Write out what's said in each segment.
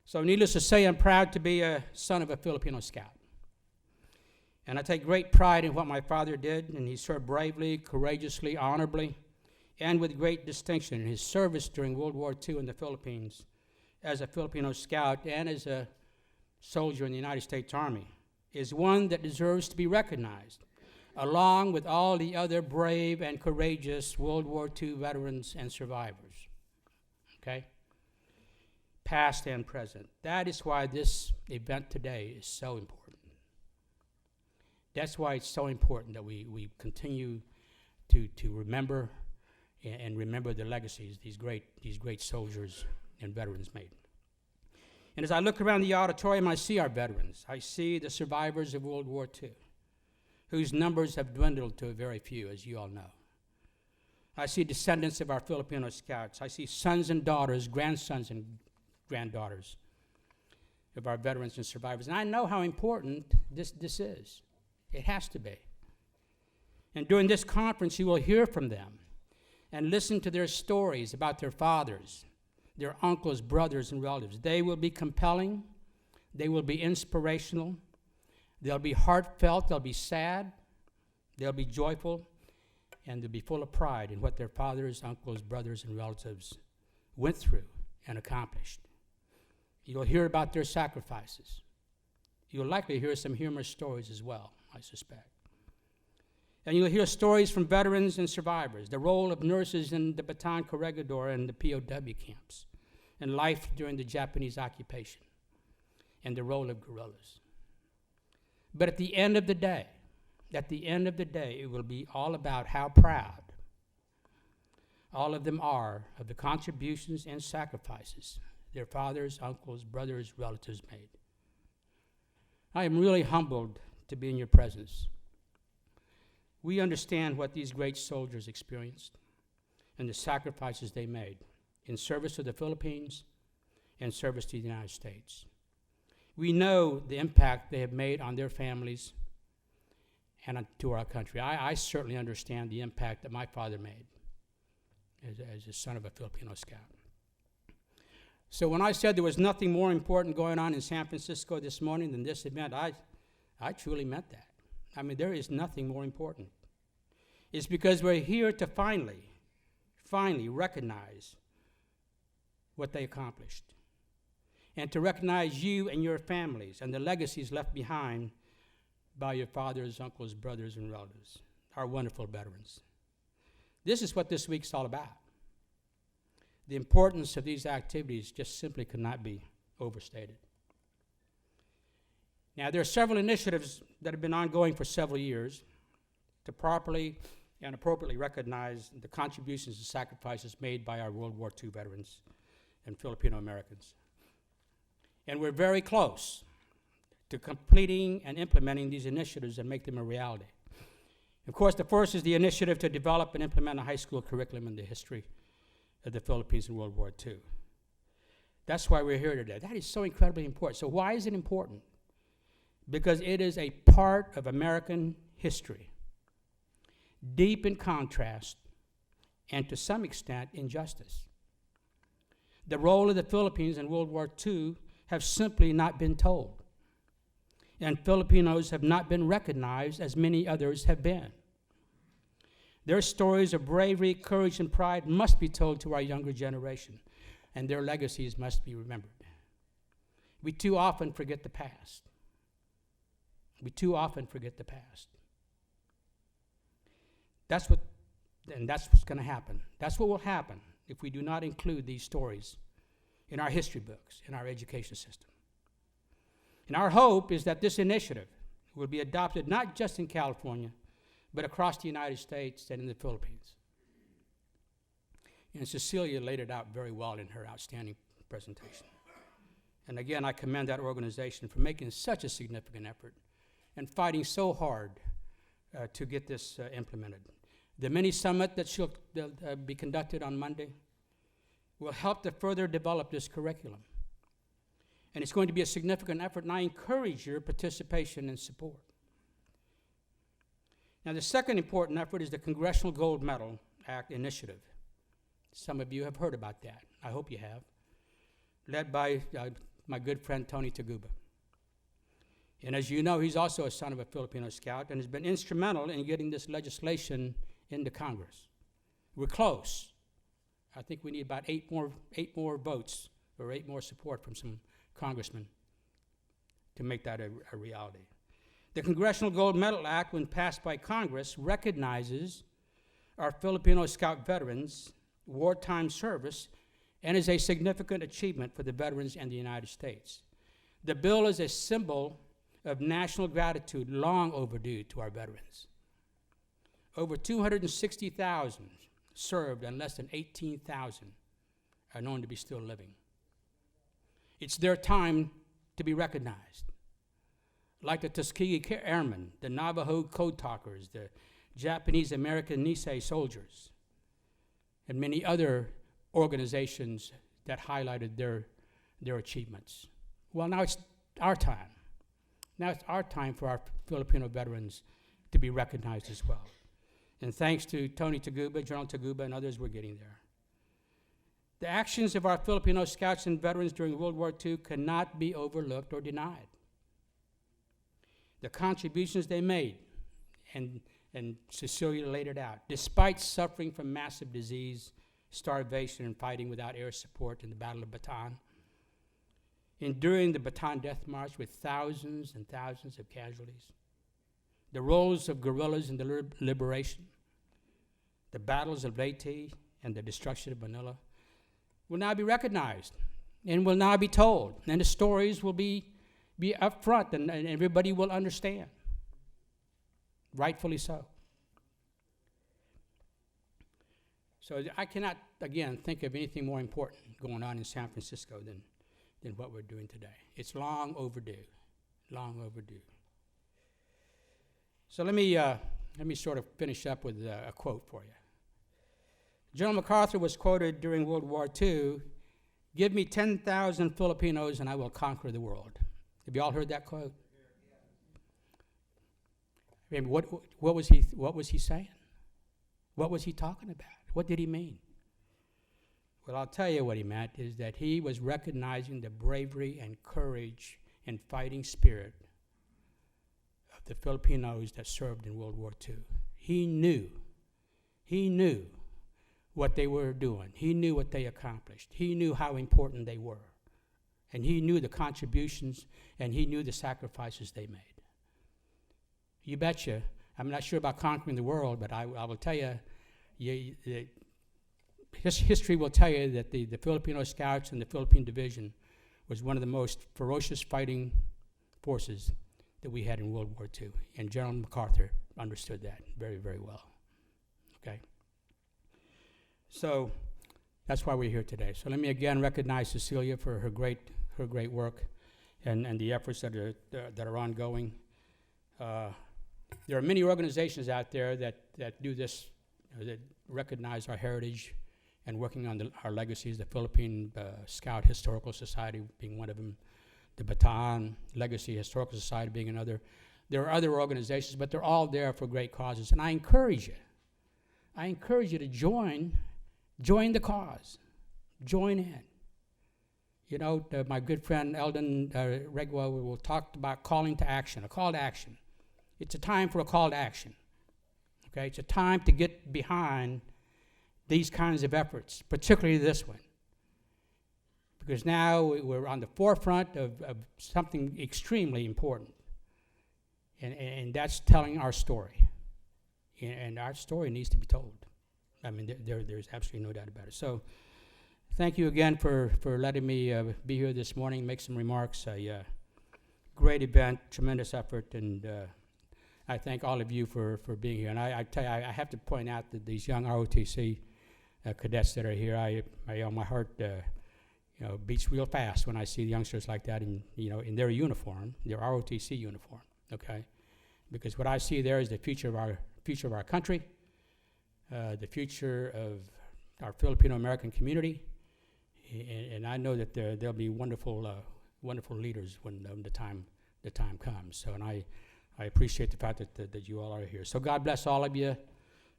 So needless to say, I'm proud to be a son of a Filipino scout. And I take great pride in what my father did, and he served bravely, courageously, honorably, and with great distinction in his service during World War II in the Philippines as a Filipino scout and as a soldier in the United States Army is one that deserves to be recognized, along with all the other brave and courageous World War II veterans and survivors. Okay? Past and present. That is why this event today is so important. That's why it's so important that we continue to remember and remember the legacies these great soldiers and veterans made. And as I look around the auditorium, I see our veterans. I see the survivors of World War II, whose numbers have dwindled to a very few, as you all know. I see descendants of our Filipino scouts. I see sons and daughters, grandsons and granddaughters of our veterans and survivors. And I know how important this is. It has to be. And during this conference, you will hear from them and listen to their stories about their fathers, their uncles, brothers, and relatives. They will be compelling. They will be inspirational. They'll be heartfelt. They'll be sad. They'll be joyful. And they'll be full of pride in what their fathers, uncles, brothers, and relatives went through and accomplished. You'll hear about their sacrifices. You'll likely hear some humorous stories as well, I suspect. And you'll hear stories from veterans and survivors, the role of nurses in the Bataan Corregidor and the POW camps, and life during the Japanese occupation, and the role of guerrillas. But at the end of the day, it will be all about how proud all of them are of the contributions and sacrifices their fathers, uncles, brothers, relatives made. I am really humbled to be in your presence. We understand what these great soldiers experienced and the sacrifices they made in service to the Philippines and service to the United States. We know the impact they have made on their families and to our country. I certainly understand the impact that my father made as a son of a Filipino scout. So when I said there was nothing more important going on in San Francisco this morning than this event, I truly meant that. I mean, there is nothing more important. It's because we're here to finally recognize what they accomplished, and to recognize you and your families and the legacies left behind by your fathers, uncles, brothers, and relatives, our wonderful veterans. This is what this week's all about. The importance of these activities just simply could not be overstated. Now, there are several initiatives that have been ongoing for several years to properly and appropriately recognize the contributions and sacrifices made by our World War II veterans and Filipino Americans. And we're very close to completing and implementing these initiatives and make them a reality. Of course, the first is the initiative to develop and implement a high school curriculum in the history of the Philippines in World War II. That's why we're here today. That is so incredibly important. So why is it important? Because it is a part of American history, deep in contrast and to some extent injustice. The role of the Philippines in World War II have simply not been told, and Filipinos have not been recognized as many others have been. Their stories of bravery, courage, and pride must be told to our younger generation, and their legacies must be remembered. We too often forget the past. That's what's going to happen. That's what will happen if we do not include these stories in our history books, in our education system. And our hope is that this initiative will be adopted not just in California, but across the United States and in the Philippines. And Cecilia laid it out very well in her outstanding presentation. And again, I commend that organization for making such a significant effort and fighting so hard to get this implemented. The mini-summit that shall be conducted on Monday will help to further develop this curriculum. And it's going to be a significant effort, and I encourage your participation and support. Now, the second important effort is the Congressional Gold Medal Act initiative. Some of you have heard about that. I hope you have. Led by my good friend Tony Taguba. And as you know, he's also a son of a Filipino scout and has been instrumental in getting this legislation into Congress. We're close. I think we need about eight more votes or 8 more support from some congressmen to make that a reality. The Congressional Gold Medal Act, when passed by Congress, recognizes our Filipino Scout veterans' wartime service and is a significant achievement for the veterans and the United States. The bill is a symbol of national gratitude long overdue to our veterans. Over 260,000 served and less than 18,000 are known to be still living. It's their time to be recognized. Like the Tuskegee Airmen, the Navajo Code Talkers, the Japanese American Nisei soldiers, and many other organizations that highlighted their achievements. Well, now it's our time. Now it's our time for our Filipino veterans to be recognized as well. And thanks to Tony Taguba, General Taguba, and others, we're getting there. The actions of our Filipino scouts and veterans during World War II cannot be overlooked or denied. The contributions they made, and Cecilia laid it out, despite suffering from massive disease, starvation, and fighting without air support in the Battle of Bataan, enduring the Bataan Death March with thousands and thousands of casualties, the roles of guerrillas in the liberation, the battles of Leyte and the destruction of Manila, will now be recognized and will now be told, and the stories will be up front, and everybody will understand. Rightfully so. So I cannot, again, think of anything more important going on in San Francisco than what we're doing today. It's long overdue, long overdue. So let me sort of finish up with a quote for you. General MacArthur was quoted during World War II, "Give me 10,000 Filipinos and I will conquer the world." Have you all heard that quote? I mean, what was he saying? What was he talking about? What did he mean? Well, I'll tell you what he meant is that he was recognizing the bravery and courage and fighting spirit of the Filipinos that served in World War II. He knew what they were doing. He knew what they accomplished. He knew how important they were. And he knew the contributions, and he knew the sacrifices they made. You betcha. I'm not sure about conquering the world, but I will tell you, history will tell you that the Filipino Scouts and the Philippine Division was one of the most ferocious fighting forces that we had in World War II. And General MacArthur understood that very, very well. Okay? So that's why we're here today. So let me again recognize Cecilia for her great work and the efforts that are ongoing. There are many organizations out there that do this, that recognize our heritage and working on our legacies, the Philippine Scout Historical Society being one of them, the Bataan Legacy Historical Society being another. There are other organizations, but they're all there for great causes. And I encourage you to join the cause. Join in. You know, my good friend Eldon Regwa will talk about calling to action, a call to action. It's a time for a call to action. Okay, it's a time to get behind these kinds of efforts, particularly this one. Because now we're on the forefront of something extremely important. And that's telling our story. And our story needs to be told. I mean, there's absolutely no doubt about it. So thank you again for letting me be here this morning, make some remarks. Great event, tremendous effort, and I thank all of you for being here. And I tell you, I have to point out that these young ROTC cadets that are here, my heart beats real fast when I see youngsters like that in their uniform, their ROTC uniform. Okay, because what I see there is the future of our country, the future of our Filipino American community, and I know that there'll be wonderful leaders when the time comes. So, and I appreciate the fact that you all are here. So God bless all of you.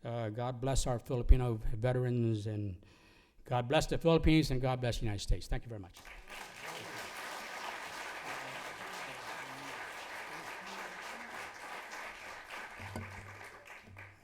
God bless our Filipino veterans, and God bless the Philippines, and God bless the United States. Thank you very much.